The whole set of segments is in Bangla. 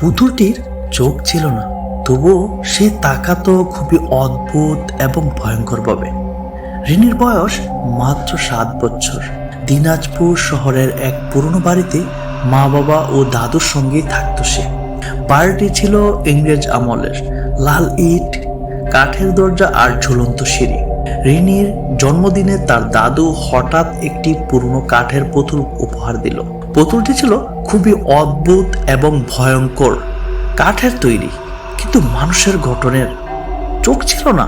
পুতুলটির চোখ ছিল না, তবুও সে তাকাতো খুবই অদ্ভুত এবং ভয়ঙ্করভাবে। রিনির বয়স মাত্র 7 বছর। দিনাজপুর শহরের এক পুরনো বাড়িতে মা বাবা ও দাদুর সঙ্গেই থাকতো সে। বাড়িটি ছিল ইংরেজ আমলের, লাল ইট, কাঠের দরজা আর ঝুলন্ত সিঁড়ি। রিনির জন্মদিনে তার দাদু হঠাৎ একটি পুরনো কাঠের পুতুল উপহার দিল। পুতুলটি ছিল খুবই অদ্ভুত এবং ভয়ঙ্কর, কাঠের তৈরি, কিন্তু মানুষের গঠনের। চোখ ছিল না,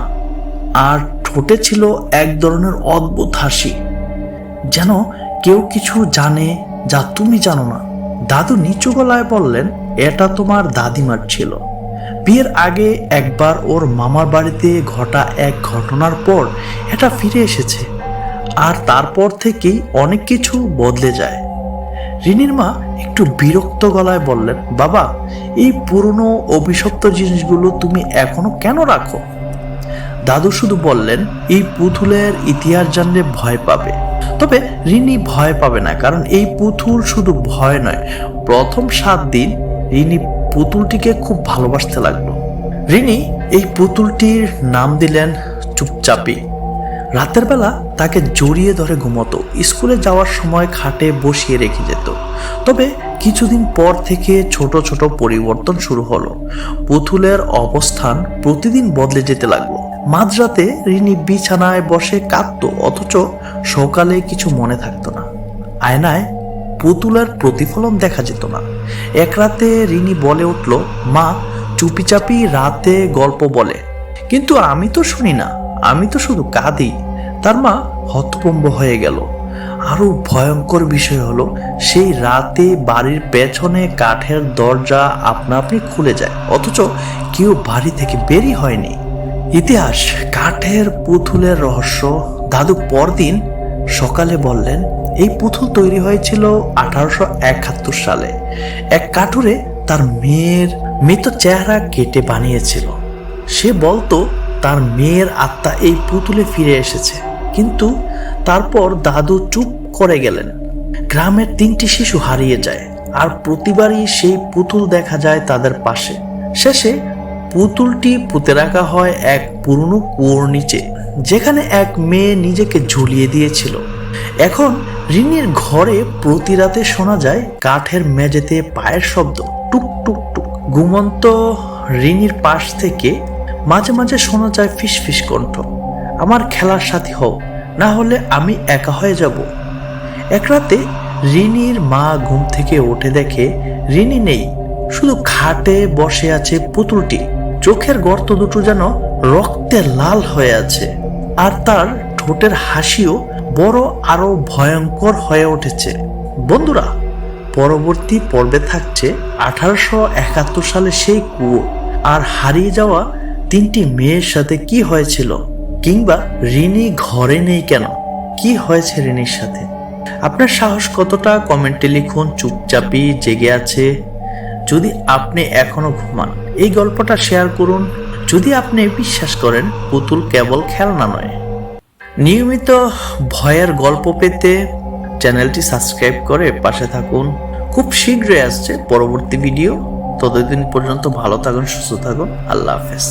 আর ঠোঁটে ছিল এক ধরনের অদ্ভুত হাসি, যেন কেউ কিছু জানে যা তুমি জানো না। দাদু নিচু গলায় বললেন, এটা তোমার দাদিমার ছিল। বিয়ের আগে একবার ওর মামার বাড়িতে ঘটা এক ঘটনার পর এটা ফিরে এসেছে, আর তারপর থেকেই অনেক কিছু বদলে যায়। রিনির মা একটু বিরক্ত গলায় বললেন, বাবা, এই পুরনো অভিশপ্ত জিনিসগুলো তুমি এখনো কেন রাখো? দাদু শুধু বললেন, এই পুতুলের ইতিহাস জানলে ভয় পাবে। তবে রিনি ভয় পাবে না, কারণ এই পুতুল শুধু ভয় নয়। প্রথম 7 দিন রিনি পুতুলটিকে খুব ভালোবাসতে লাগলো। রিনি এই পুতুলটির নাম দিলেন চুপচাপি। রাতের বেলা তাকে জড়িয়ে ধরে ঘুমতো, স্কুলে যাওয়ার সময় খাটে বসিয়ে রেখে যেত। তবে কিছুদিন পর থেকে ছোট ছোট পরিবর্তন শুরু হলো। পুতুলের অবস্থান প্রতিদিন বদলে যেতে লাগলো। মাঝরাতে রিনি বিছানায় বসে কাঁদতো, অথচ সকালে কিছু মনে থাকতো না। আয়নায় পুতুলের প্রতিফলন দেখা যেত না। এক রাতে রিনি বলে উঠল, মা, চুপিচাপি রাতে গল্প বলে, কিন্তু আমি তো শুনি না, আমি তো শুধু কাঁদি। তার মা হতভম্ব হয়ে গেল। আরো ভয়ঙ্কর বিষয় হলো, সেই রাতে বাড়ির পেছনে কাঠের দরজা আপনা আপনি খুলে যায়, অথচ কেউ বাড়ি থেকে বেরই হয়নি। ইতিহাস, কাঠের পুতুলের রহস্য। দাদু পরদিন সকালে বললেন, এই পুতুল তৈরি হয়েছিল 1871 সালে। এক কাঠুরে তার মেয়ের মৃত চেহারা কেটে বানিয়েছিল। সে বলতো তার মেয়ের আত্মা এই পুতুলে ফিরে এসেছে। কিন্তু তারপর দাদু চুপ করে গেলেন। গ্রামের 3টি শিশু হারিয়ে যায়, আর প্রতিবারই সেই পুতুল দেখা যায় তাদের পাশে। শেষে পুতুলটি পুঁতে রাখা হয় এক পুরনো কুয়োর নিচে, যেখানে এক মেয়ে নিজেকে ঝুলিয়ে দিয়েছিল। এখন রিনির ঘরে প্রতি রাতে শোনা যায় কাঠের মেঝেতে পায়ের শব্দ, টুক টুক টুক। ঘুমন্ত রিনির পাশ থেকে মাঝে মাঝে শোনা যায় ফিসফিস কণ্ঠ, আমার খেলার সাথী হও, না হলে আমি একা হয়ে যাব। এক রাতে রিনির মা ঘুম থেকে উঠে দেখে রিনি নেই, শুধু খাটে বসে আছে পুতুলটি। চোখের গর্ত দুটো যেন রক্তে লাল হয়ে আছে, আর তার ঠোঁটের হাসিও বড় আরো ভয়ঙ্কর হয়ে উঠেছে। বন্ধুরা, পরবর্তী পর্বে থাকছে 1871 সালে সেই কুয়ো, আর হারিয়ে যাওয়া 3টি মেয়ের সাথে কি হয়েছিল, কিংবা রিনি ঘরে নেই কেন, কি হয়েছে রিনির সাথে। আপনার সাহস কতটা, কমেন্টে লিখুন। চুপচাপি জেগে আছে যদি আপনি এখনো ঘুমান। এই গল্পটা শেয়ার করুন যদি আপনি বিশ্বাস করেন পুতুল কেবল খেলনা নয়। নিয়মিত ভয়ের গল্প পেতে চ্যানেলটি সাবস্ক্রাইব করে পাশে থাকুন। খুব শীঘ্রই আসছে পরবর্তী ভিডিও। ততদিন পর্যন্ত ভালো থাকুন, সুস্থ থাকুন। আল্লাহ হাফেজ।